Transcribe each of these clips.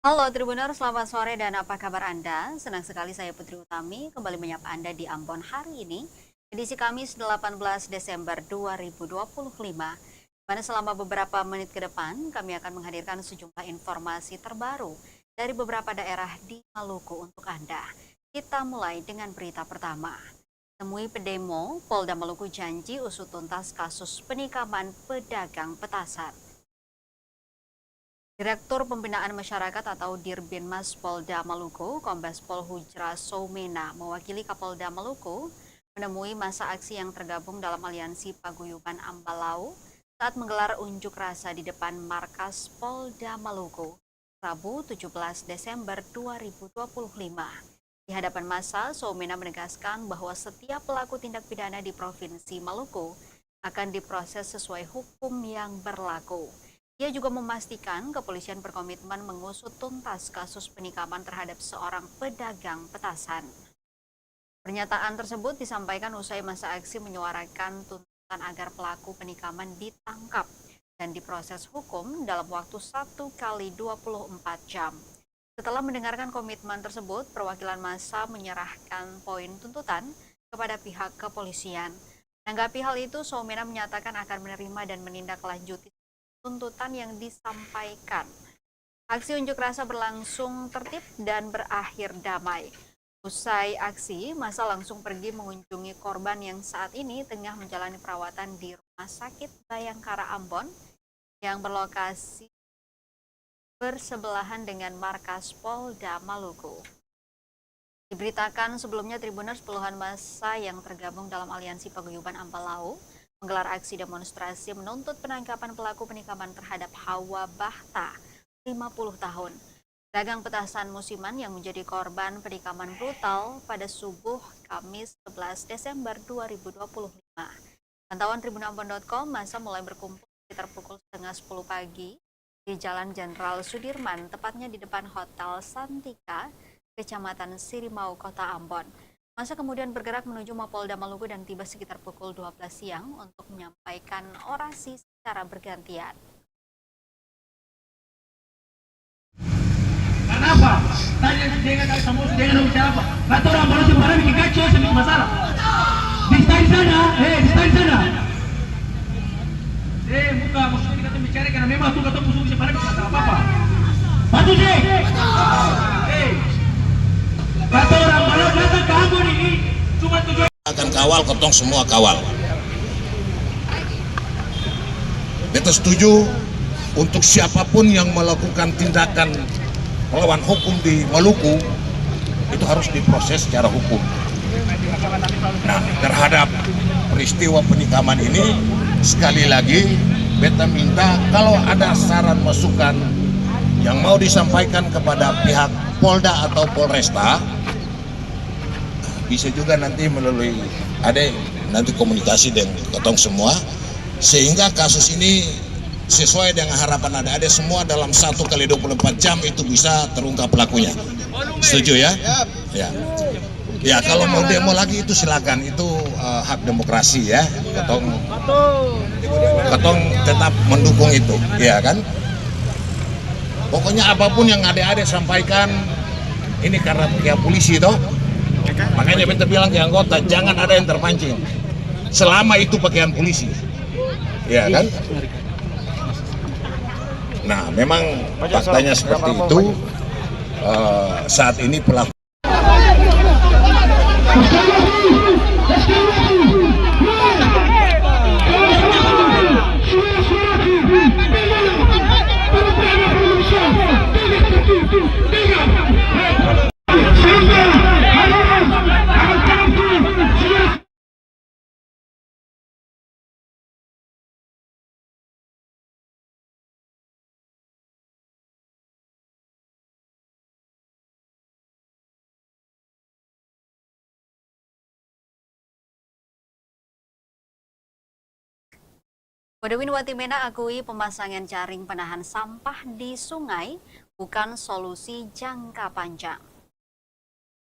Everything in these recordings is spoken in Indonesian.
Halo Tribuners, selamat sore dan apa kabar Anda? Senang sekali saya Putri Utami kembali menyapa Anda di Ambon hari ini, edisi Kamis 18 Desember 2025, di mana selama beberapa menit ke depan kami akan menghadirkan sejumlah informasi terbaru dari beberapa daerah di Maluku untuk Anda. Kita mulai dengan berita pertama. Temui pedemo, Polda Maluku janji usut tuntas kasus penikaman pedagang petasan. Direktur Pembinaan Masyarakat atau Dirbinmas Polda Maluku, Kombes Pol Hujra Soumena, mewakili Kapolda Maluku, menemui masa aksi yang tergabung dalam aliansi Paguyuban Ambalau saat menggelar unjuk rasa di depan markas Polda Maluku, Rabu 17 Desember 2025. Di hadapan massa, Soumena menegaskan bahwa setiap pelaku tindak pidana di Provinsi Maluku akan diproses sesuai hukum yang berlaku. Ia juga memastikan kepolisian berkomitmen mengusut tuntas kasus penikaman terhadap seorang pedagang petasan. Pernyataan tersebut disampaikan usai masa aksi menyuarakan tuntutan agar pelaku penikaman ditangkap dan diproses hukum dalam waktu 1 kali 24 jam. Setelah mendengarkan komitmen tersebut, perwakilan massa menyerahkan poin tuntutan kepada pihak kepolisian. Menanggapi hal itu, Soumena menyatakan akan menerima dan menindaklanjuti tuntutan yang disampaikan. Aksi unjuk rasa berlangsung tertib dan berakhir damai. Usai aksi, massa langsung pergi mengunjungi korban yang saat ini tengah menjalani perawatan di Rumah Sakit Bayangkara Ambon yang berlokasi bersebelahan dengan markas Polda Maluku. Diberitakan sebelumnya Tribuners puluhan massa yang tergabung dalam aliansi Paguyuban Ambalau menggelar aksi demonstrasi menuntut penangkapan pelaku penikaman terhadap Hawa Bahta, 50 tahun. Dagang petasan musiman yang menjadi korban penikaman brutal pada subuh Kamis 11 Desember 2025. Pantauan tribunambon.com, massa mulai berkumpul sekitar pukul setengah 10 pagi di Jalan Jenderal Sudirman, tepatnya di depan Hotel Santika, Kecamatan Sirimau, Kota Ambon. Massa kemudian bergerak menuju Mapolda Maluku dan tiba sekitar pukul 12 siang untuk menyampaikan orasi secara bergantian. Kenapa? Tanya dengan siapa? Kata orang baru sebenarnya bikin kacau, bikin masalah. Di sana, di sana. Buka, maksudnya kita bicara karena memang tuh kata musuh sebenarnya bikin masalah apa-apa. Batu sih. Kata orang baru datang ke Ambon ini cuma tujuan akan kawal, kotong semua kawal. Beta setuju untuk siapapun yang melakukan tindakan melawan hukum di Maluku itu harus diproses secara hukum. Nah, terhadap peristiwa penikaman ini sekali lagi beta minta kalau ada saran masukan yang mau disampaikan kepada pihak Polda atau Polresta, bisa juga nanti melalui ada nanti komunikasi dengan ketong semua sehingga kasus ini sesuai dengan harapan ada semua dalam 1 kali 24 jam itu bisa terungkap pelakunya. Setuju ya? Ya. Ya, kalau mau demo lagi itu silakan, itu hak demokrasi ya. Ketong tetap mendukung itu, ya kan? Pokoknya apapun yang adik-adik sampaikan ini karena pihak polisi toh. Makanya beta bilang ke anggota jangan ada yang terpancing selama itu pakaian polisi, ya kan? Nah, memang faktanya seperti itu. Saat ini pelaku Bodewin Watimena akui pemasangan jaring penahan sampah di sungai bukan solusi jangka panjang.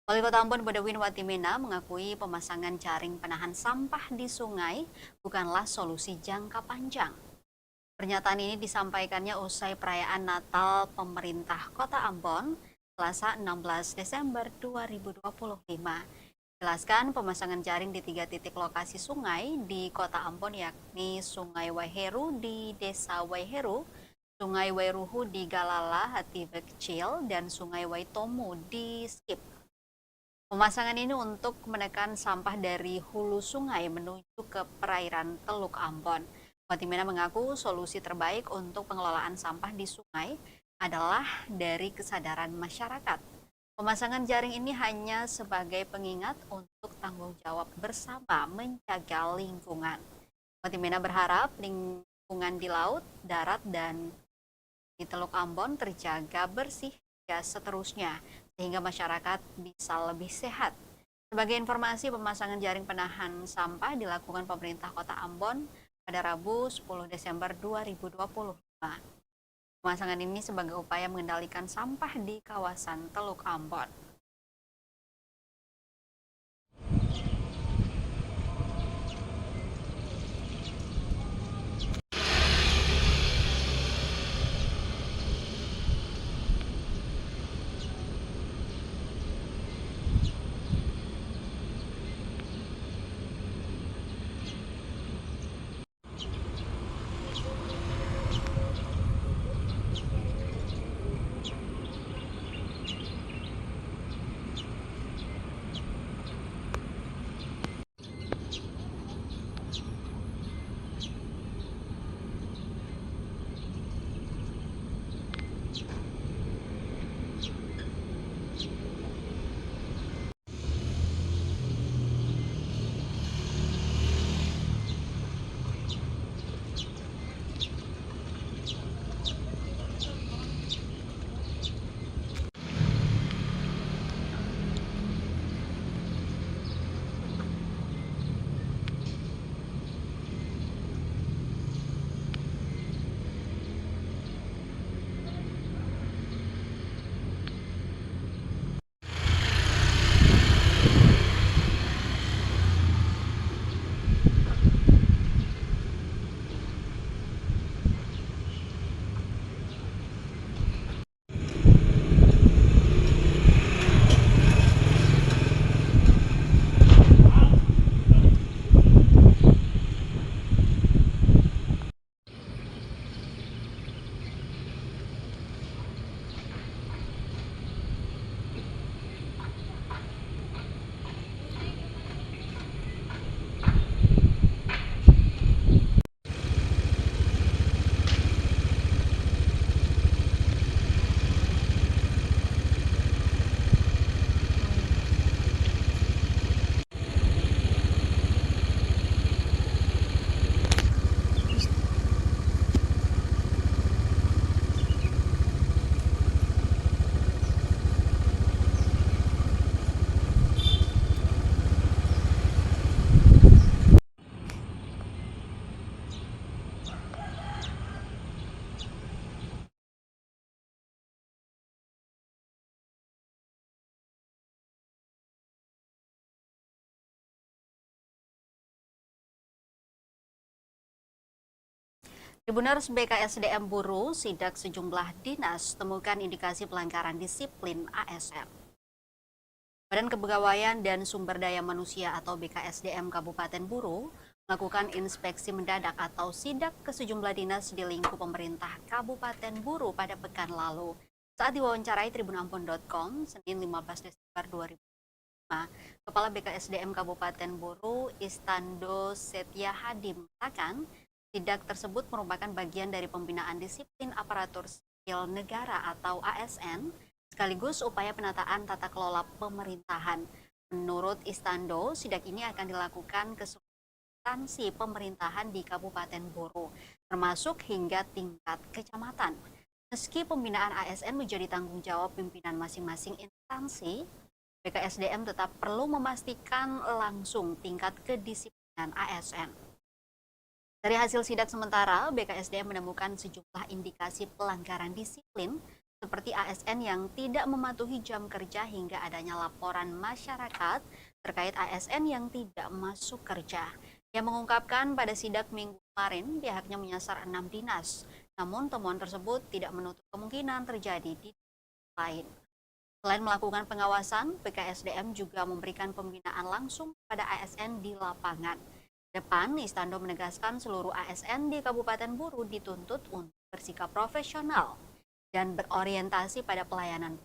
Wali Kota Ambon Bodewin Watimena mengakui pemasangan jaring penahan sampah di sungai bukanlah solusi jangka panjang. Pernyataan ini disampaikannya usai perayaan Natal pemerintah Kota Ambon, Selasa 16 Desember 2025. Jelaskan pemasangan jaring di 3 titik lokasi sungai di Kota Ambon, yakni Sungai Waiheru di Desa Waiheru, Sungai Wairuhu di Galala, Hative Kecil, dan Sungai Waitomu di Skip. Pemasangan ini untuk menekan sampah dari hulu sungai menuju ke perairan Teluk Ambon. Watimena mengaku solusi terbaik untuk pengelolaan sampah di sungai adalah dari kesadaran masyarakat. Pemasangan jaring ini hanya sebagai pengingat untuk tanggung jawab bersama menjaga lingkungan. Watimena berharap lingkungan di laut, darat, dan di Teluk Ambon terjaga bersih hingga seterusnya, sehingga masyarakat bisa lebih sehat. Sebagai informasi, pemasangan jaring penahan sampah dilakukan pemerintah Kota Ambon pada Rabu 10 Desember 2025. Pemasangan ini sebagai upaya mengendalikan sampah di kawasan Teluk Ambon. Tribuners BKSDM Buru sidak sejumlah dinas temukan indikasi pelanggaran disiplin ASN. Badan Kepegawaian dan Sumber Daya Manusia atau BKSDM Kabupaten Buru melakukan inspeksi mendadak atau sidak ke sejumlah dinas di lingkup pemerintah Kabupaten Buru pada pekan lalu. Saat diwawancarai tribunambon.com Senin 15 Desember 2005, Kepala BKSDM Kabupaten Buru Istando Setia Hadi mengatakan sidak tersebut merupakan bagian dari pembinaan disiplin aparatur sipil negara atau ASN, sekaligus upaya penataan tata kelola pemerintahan. Menurut Istando, sidak ini akan dilakukan ke seluruh instansi pemerintahan di Kabupaten Buru, termasuk hingga tingkat kecamatan. Meski pembinaan ASN menjadi tanggung jawab pimpinan masing-masing instansi, BKSDM tetap perlu memastikan langsung tingkat kedisiplinan ASN. Dari hasil sidak sementara, BKSDM menemukan sejumlah indikasi pelanggaran disiplin seperti ASN yang tidak mematuhi jam kerja hingga adanya laporan masyarakat terkait ASN yang tidak masuk kerja. Yang mengungkapkan pada sidak Minggu kemarin pihaknya menyasar 6 dinas. Namun temuan tersebut tidak menutup kemungkinan terjadi di lain. Selain melakukan pengawasan, BKSDM juga memberikan pembinaan langsung pada ASN di lapangan. Depan, Istando menegaskan seluruh ASN di Kabupaten Buru dituntut untuk bersikap profesional dan berorientasi pada pelayanan.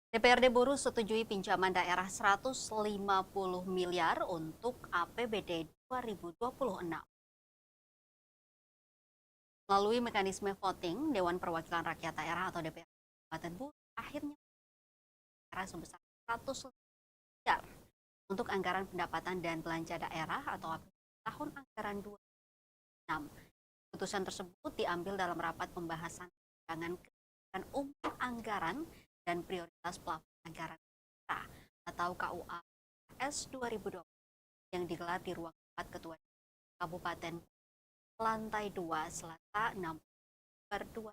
DPRD Buru setujui pinjaman daerah 150 miliar untuk APBD 2026. Melalui mekanisme voting, Dewan Perwakilan Rakyat Daerah atau DPRD Kabupaten Buru akhirnya sebesar 100 miliar untuk anggaran pendapatan dan belanja daerah atau APBD tahun anggaran 2026. Keputusan tersebut diambil dalam rapat pembahasan rancangan kebijakan umum anggaran dan prioritas plafon anggaran daerah atau KUA S 2020 yang digelar di ruang rapat Ketua Kabupaten lantai 2 Selasa 6 Oktober 2020.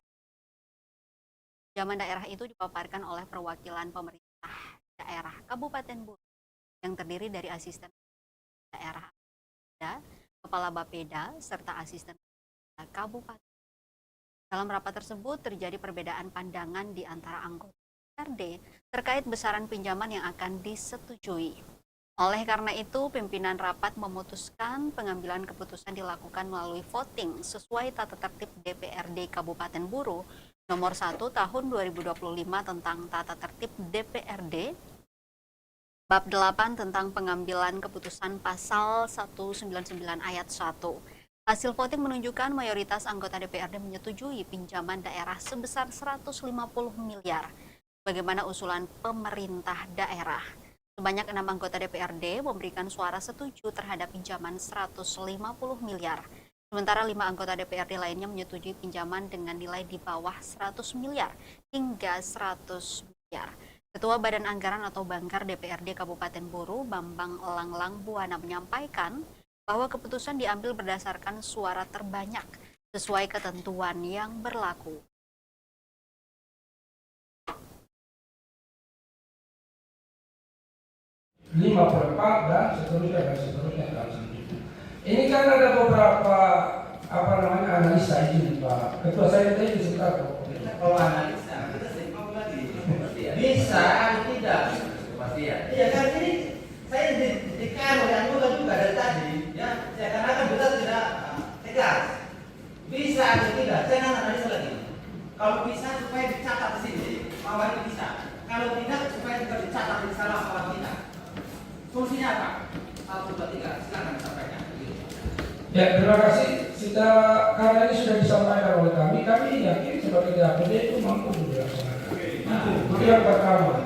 Pinjaman daerah itu dipaparkan oleh perwakilan pemerintah daerah Kabupaten Buru yang terdiri dari asisten daerah, kepala Bapeda, serta asisten kabupaten. Dalam rapat tersebut terjadi perbedaan pandangan di antara anggota DPRD terkait besaran pinjaman yang akan disetujui. Oleh karena itu, pimpinan rapat memutuskan pengambilan keputusan dilakukan melalui voting sesuai tata tertib DPRD Kabupaten Buru nomor 1 tahun 2025 tentang tata tertib DPRD bab 8 tentang pengambilan keputusan pasal 199 ayat 1. Hasil voting menunjukkan mayoritas anggota DPRD menyetujui pinjaman daerah sebesar 150 miliar. Bagaimana usulan pemerintah daerah? Sebanyak 6 anggota DPRD memberikan suara setuju terhadap pinjaman 150 miliar. Sementara 5 anggota DPRD lainnya menyetujui pinjaman dengan nilai di bawah 100 miliar hingga 100 miliar. Ketua Badan Anggaran atau Banggar DPRD Kabupaten Buru, Bambang Langlang Buana menyampaikan bahwa keputusan diambil berdasarkan suara terbanyak sesuai ketentuan yang berlaku. Lima per 4 dan seterusnya dan seterusnya dan seterusnya. Ini kan ada beberapa analisa ini Pak Ketua, saya tadi sebentar kok. Kalau analisa kita sering ngomong lagi bisa atau tidak kepastian. Iya kan ini saya dikatakan oleh anggota juga dari tadi ya, saya katakan betul tidak tegas bisa atau tidak, saya analisa lagi Kalau bisa supaya dicatat di sini, bahwa ini bisa. Kalau tidak, supaya juga dicatat di sana bahwa tidak. Solusinya apa? 1, 2, 3, silakan disampaikan. Ya, terima kasih. Karena ini sudah disampaikan oleh kami yakin sebagai DAPD itu mampu dilaksanakan. Itu yang pertama.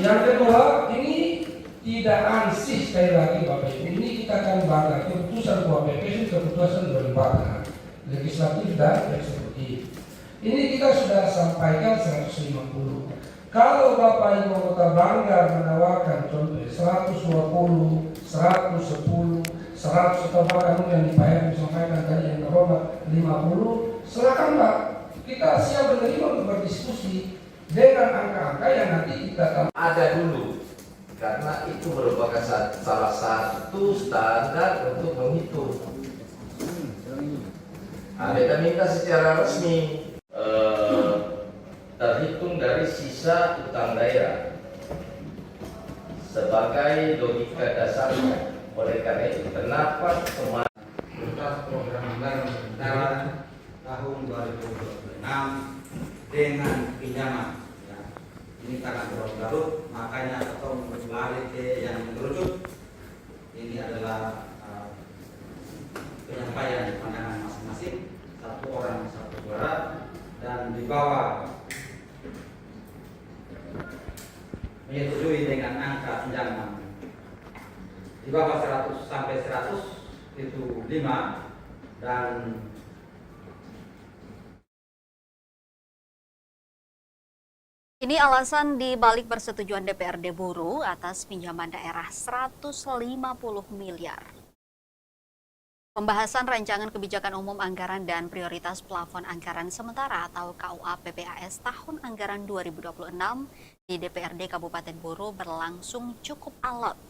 Yang kedua, ini tidak ansih sekali lagi Bapak Ibu. Ini kita akan bangga. Keputusan KPP itu keputusan berlimpah legislatif dan eksekutif. Ini kita sudah sampaikan 150. Kalau Bapak Ibu Kota Banggar menawarkan contoh 120, 110, 100 atau bahkan yang dibayar disampaikan tadi yang terhormat 50, silakan Pak. Kita siap menerima untuk berdiskusi dengan angka-angka yang nanti kita ada dulu, karena itu merupakan salah satu standar untuk menghitung. Kita minta secara resmi terhitung dari sisa utang daerah sebagai logika dasarnya. Oleh karena itu, kenapa kemarin program anggaran sementara tahun 2026 dengan pinjaman ya. Ini karena berlarut, makanya atau lari ke yang mengerucut. Ini adalah penyampaian pandangan masing-masing, satu orang satu suara, dan di bawah menyetujui dengan angka pinjaman di bawah 100 sampai 100 itu 5, dan Ini alasan di balik persetujuan DPRD buruh atas pinjaman daerah 150 miliar. Pembahasan Rancangan Kebijakan Umum Anggaran dan Prioritas Plafon Anggaran Sementara atau KUA PPAS tahun anggaran 2026 di DPRD Kabupaten Buru berlangsung cukup alot.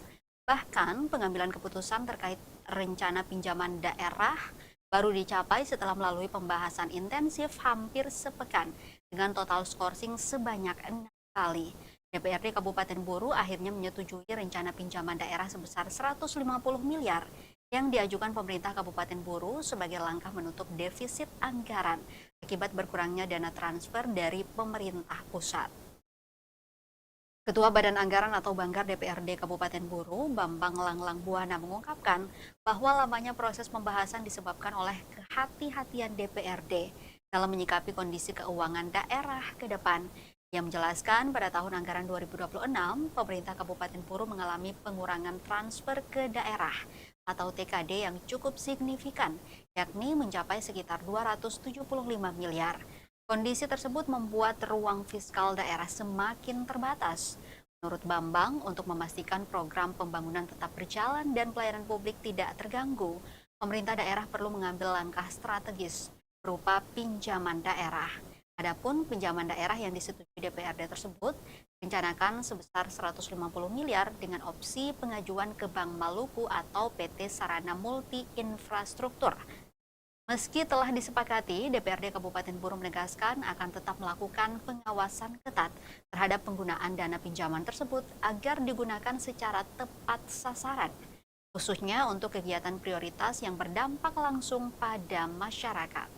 Bahkan pengambilan keputusan terkait rencana pinjaman daerah baru dicapai setelah melalui pembahasan intensif hampir sepekan dengan total skorsing sebanyak 6 kali. DPRD Kabupaten Buru akhirnya menyetujui rencana pinjaman daerah sebesar 150 miliar yang diajukan pemerintah Kabupaten Buru sebagai langkah menutup defisit anggaran akibat berkurangnya dana transfer dari pemerintah pusat. Ketua Badan Anggaran atau Banggar DPRD Kabupaten Buru, Bambang Langlang Buana mengungkapkan bahwa lamanya proses pembahasan disebabkan oleh kehati-hatian DPRD dalam menyikapi kondisi keuangan daerah ke depan. Ia menjelaskan pada tahun anggaran 2026, pemerintah Kabupaten Buru mengalami pengurangan transfer ke daerah atau TKD yang cukup signifikan, yakni mencapai sekitar 275 miliar. Kondisi tersebut membuat ruang fiskal daerah semakin terbatas. Menurut Bambang, untuk memastikan program pembangunan tetap berjalan dan pelayanan publik tidak terganggu, pemerintah daerah perlu mengambil langkah strategis berupa pinjaman daerah. Adapun pinjaman daerah yang disetujui DPRD tersebut direncanakan sebesar 150 miliar dengan opsi pengajuan ke Bank Maluku atau PT Sarana Multi Infrastruktur. Meski telah disepakati, DPRD Kabupaten Buru menegaskan akan tetap melakukan pengawasan ketat terhadap penggunaan dana pinjaman tersebut agar digunakan secara tepat sasaran, khususnya untuk kegiatan prioritas yang berdampak langsung pada masyarakat.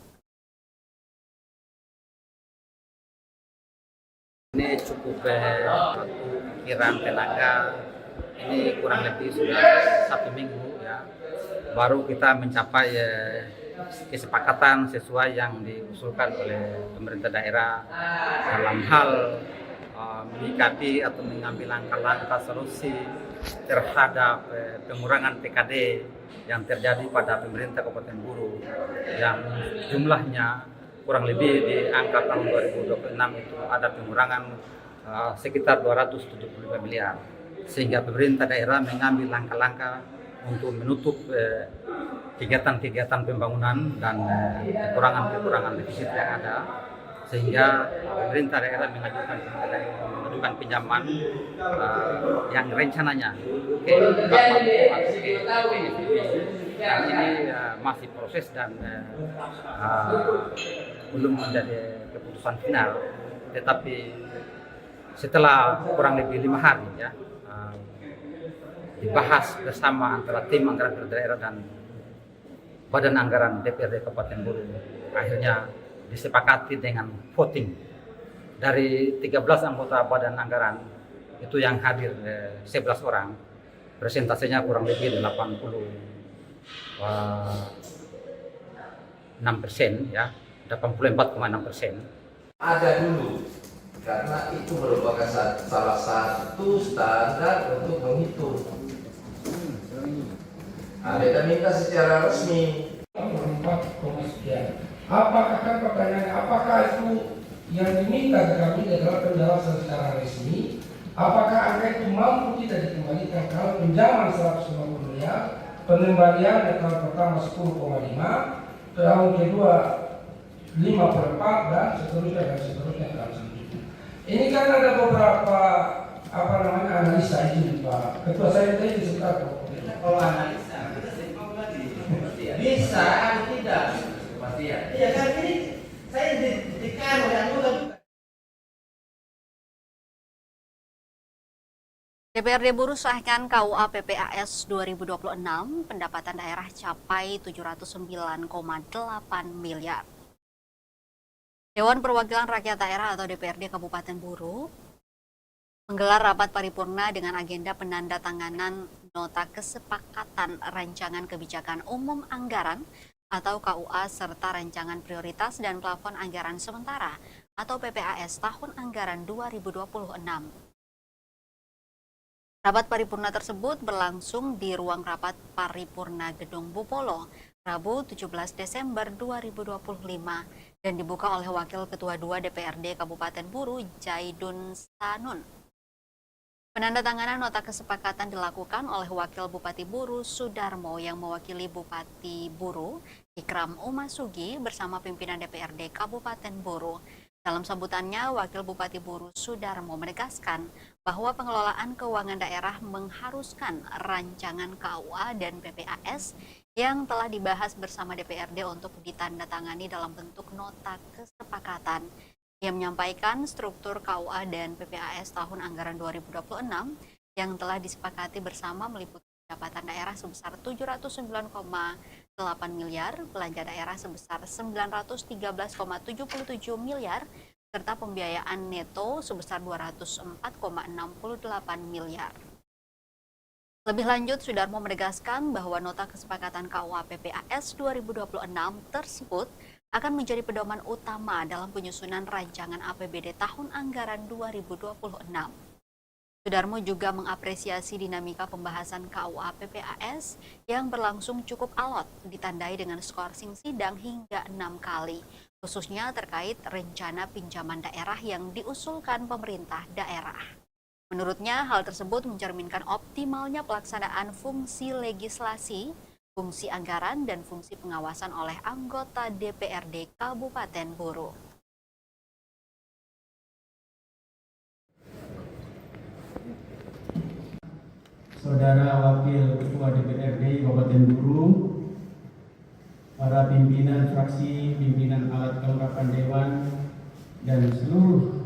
ini cukup pikiran tenaga. Ini kurang lebih sudah 1 minggu ya, baru kita mencapai kesepakatan sesuai yang diusulkan oleh pemerintah daerah dalam hal menyikapi atau mengambil langkah-langkah solusi terhadap pengurangan TKD yang terjadi pada pemerintah Kabupaten Buru yang jumlahnya kurang lebih di angka tahun 2026 itu ada pengurangan sekitar 275 miliar, sehingga pemerintah daerah mengambil langkah-langkah untuk menutup kegiatan-kegiatan pembangunan dan kekurangan-kekurangan defisit yang ada, sehingga pemerintah daerah mengajukan pinjaman yang rencananya ke Bank Maluku atau ke PSBB. Dan ini masih proses dan belum menjadi keputusan final, tetapi setelah kurang lebih 5 hari ya dibahas bersama antara tim anggaran daerah dan Badan Anggaran DPRD Kabupaten Buru, akhirnya disepakati dengan voting dari 13 anggota badan anggaran itu yang hadir 11 orang, presentasinya kurang lebih 86% ya, 84,6%. Ada dulu, karena itu merupakan salah satu standar untuk menghitung. Kita minta secara resmi. 4, sekian. Apakah kan pertanyaannya, apakah itu yang diminta ke kami adalah penjelasan secara resmi? Apakah angka itu mampu tidak dikembalikan kalau pinjaman 150 miliar, pengembalian tahun pertama 10,5, tahun kedua 5/4 dan seterusnya dalam selanjutnya. Ini kan ada beberapa analisa ini Pak Ketua, saya tadi sebentar Kalau analisa kita seimbang lagi. Bisa atau tidak? Kepastian. Iya kan ini saya ditekan oleh anggota juga. DPRD Buruh sahkan KUA PPAS 2026, pendapatan daerah capai 709,8 miliar. Dewan Perwakilan Rakyat Daerah atau DPRD Kabupaten Buruh menggelar rapat paripurna dengan agenda penandatanganan Nota Kesepakatan Rancangan Kebijakan Umum Anggaran atau KUA serta Rancangan Prioritas dan Plafon Anggaran Sementara atau PPAS tahun anggaran 2026. Rapat paripurna tersebut berlangsung di ruang rapat paripurna Gedung Bupolo, Rabu 17 Desember 2025 dan dibuka oleh Wakil Ketua 2 DPRD Kabupaten Buruh, Jaidun Sanun. Penandatanganan nota kesepakatan dilakukan oleh Wakil Bupati Buruh Sudarmo yang mewakili Bupati Buruh Ikram Umasugi bersama pimpinan DPRD Kabupaten Buruh. Dalam sambutannya, Wakil Bupati Buruh Sudarmo menegaskan bahwa pengelolaan keuangan daerah mengharuskan rancangan KUA dan PPAS yang telah dibahas bersama DPRD untuk ditandatangani dalam bentuk nota kesepakatan. Ia menyampaikan struktur KUA dan PPAS tahun anggaran 2026 yang telah disepakati bersama meliputi pendapatan daerah sebesar 709,8 miliar, belanja daerah sebesar 913,77 miliar, serta pembiayaan neto sebesar 204,68 miliar. Lebih lanjut, Sudarmo menegaskan bahwa nota kesepakatan KUA PPAS 2026 tersebut akan menjadi pedoman utama dalam penyusunan rancangan APBD tahun anggaran 2026. Sudarmo juga mengapresiasi dinamika pembahasan KUA PPAS yang berlangsung cukup alot, ditandai dengan skorsing sidang hingga 6 kali, khususnya terkait rencana pinjaman daerah yang diusulkan pemerintah daerah. Menurutnya, hal tersebut mencerminkan optimalnya pelaksanaan fungsi legislasi, fungsi anggaran, dan fungsi pengawasan oleh anggota DPRD Kabupaten Buruh. Saudara Wakil Ketua DPRD Kabupaten Buruh, para pimpinan fraksi, pimpinan alat kelengkapan dewan, dan seluruh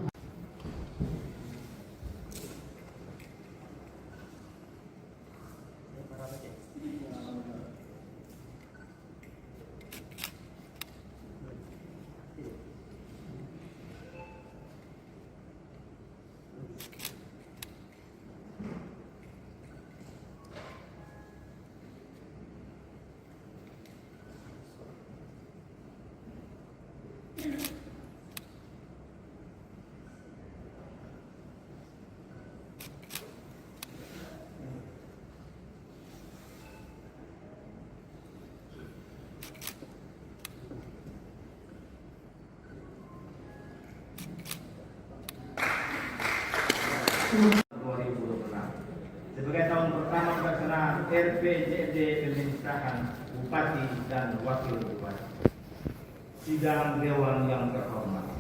sebagai tahun pertama pelaksanaan RPJMD pemerintahan Bupati dan Wakil Bupati. Sidang Dewan yang terhormat,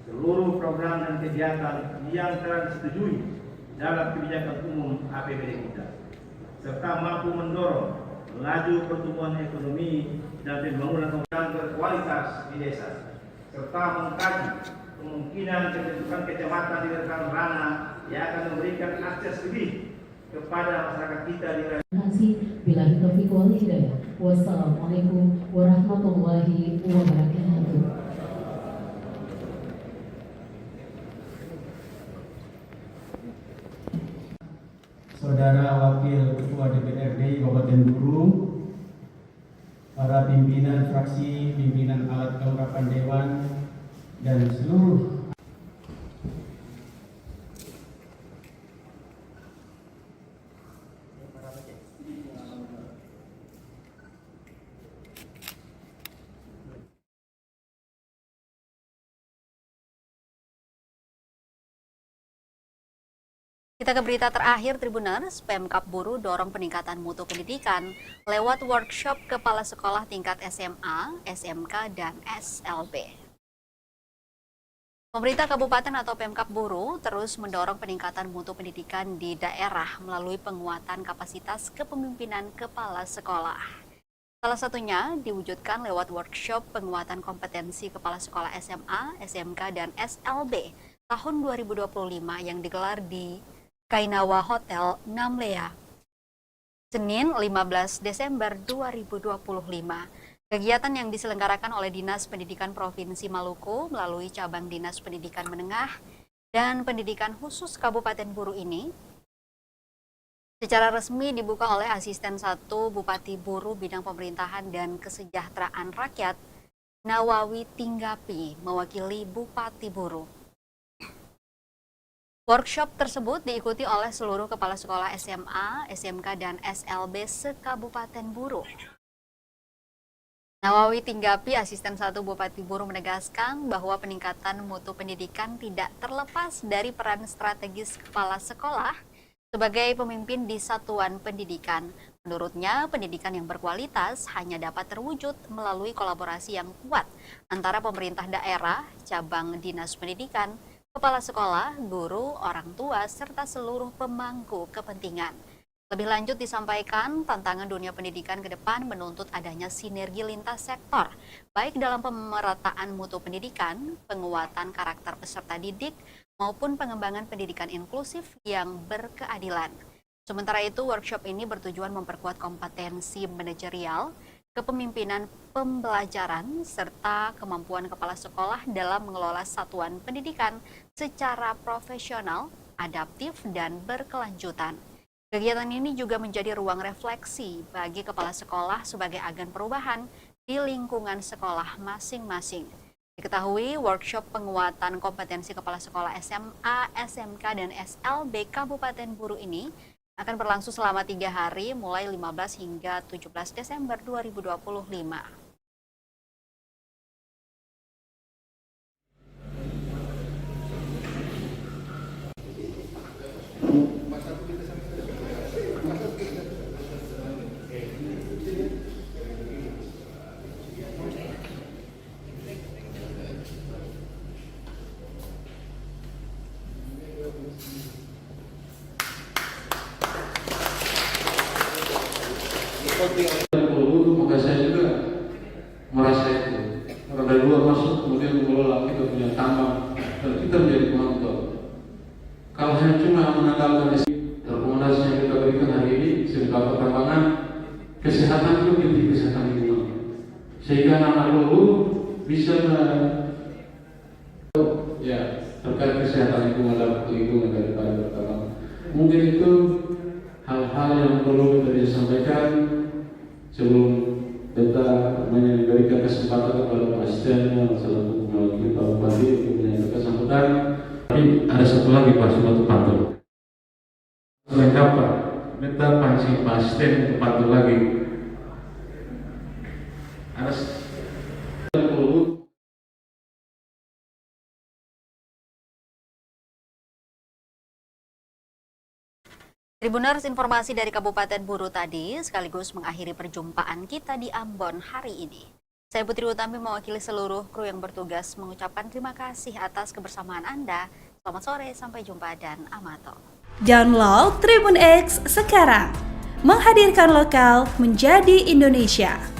seluruh program dan kegiatan yang telah disetujui dalam kebijakan umum APBD kita, serta mampu mendorong laju pertumbuhan ekonomi dan pembangunan berkualitas di desa, serta mengkaji kemungkinan kebentukan kecamatan di rekan ranah yang akan memberikan akses lebih kepada masyarakat kita di Billahi taufiq wal hidayah. Wassalamualaikum warahmatullahi wabarakatuh. Saudara Wakil Ketua DPRD Kabupaten Buru, para pimpinan fraksi, pimpinan alat kelengkapan Dewan, dan seluruh Kita ke berita terakhir, Tribuners. Pemkab Buru dorong peningkatan mutu pendidikan lewat workshop kepala sekolah tingkat SMA, SMK, dan SLB. Pemerintah Kabupaten atau Pemkab Buru terus mendorong peningkatan mutu pendidikan di daerah melalui penguatan kapasitas kepemimpinan kepala sekolah. Salah satunya diwujudkan lewat workshop penguatan kompetensi kepala sekolah SMA, SMK, dan SLB tahun 2025 yang digelar di Kainawa Hotel Namlea, Senin 15 Desember 2025. Kegiatan yang diselenggarakan oleh Dinas Pendidikan Provinsi Maluku melalui cabang Dinas Pendidikan Menengah dan Pendidikan Khusus Kabupaten Buru ini secara resmi dibuka oleh Asisten 1 Bupati Buru Bidang Pemerintahan dan Kesejahteraan Rakyat, Nawawi Tinggapi, mewakili Bupati Buru. Workshop tersebut diikuti oleh seluruh kepala sekolah SMA, SMK, dan SLB se-Kabupaten Buru. Nawawi Tinggapi, Asisten 1 Bupati Buru, menegaskan bahwa peningkatan mutu pendidikan tidak terlepas dari peran strategis kepala sekolah sebagai pemimpin di satuan pendidikan. Menurutnya, pendidikan yang berkualitas hanya dapat terwujud melalui kolaborasi yang kuat antara pemerintah daerah, cabang dinas pendidikan, kepala sekolah, guru, orang tua, serta seluruh pemangku kepentingan. Lebih lanjut disampaikan, tantangan dunia pendidikan ke depan menuntut adanya sinergi lintas sektor, baik dalam pemerataan mutu pendidikan, penguatan karakter peserta didik, maupun pengembangan pendidikan inklusif yang berkeadilan. Sementara itu, workshop ini bertujuan memperkuat kompetensi manajerial, kepemimpinan pembelajaran, serta kemampuan kepala sekolah dalam mengelola satuan pendidikan secara profesional, adaptif, dan berkelanjutan. Kegiatan ini juga menjadi ruang refleksi bagi kepala sekolah sebagai agen perubahan di lingkungan sekolah masing-masing. Diketahui, workshop penguatan kompetensi kepala sekolah SMA, SMK, dan SLB Kabupaten Buru ini akan berlangsung selama 3 hari mulai 15 hingga 17 Desember 2025. Maka saya juga merasa itu. Karena dari luar masuk kemudian mengelola, kita punya tambang dan kita menjadi penonton. Kalau hanya cuma mengandalkan rekomendasi yang kita berikan hari ini sebagai perkembangan kesehatan itu lebih kesehatan lingkungan, sehingga anak dulu bisa ya terkait kesehatan lingkungan dan lingkungan daripada perkembangan. Mungkin itu hal-hal yang perlu kita bisa sampaikan sebelum kita memberikan kesempatan kepada Pak Asisten yang selaku mewakili Pak Bupati untuk menyampaikan sambutan. Tapi ada satu lagi Pak Suatu Pantul. Lengkap Pak, minta pancing Pak Asisten untuk pantul lagi. Ada Tribuners, informasi dari Kabupaten Buru tadi sekaligus mengakhiri perjumpaan kita di Ambon hari ini. Saya Putri Utami mewakili seluruh kru yang bertugas mengucapkan terima kasih atas kebersamaan Anda. Selamat sore, sampai jumpa dan amato. Download Tribun X sekarang, menghadirkan lokal menjadi Indonesia.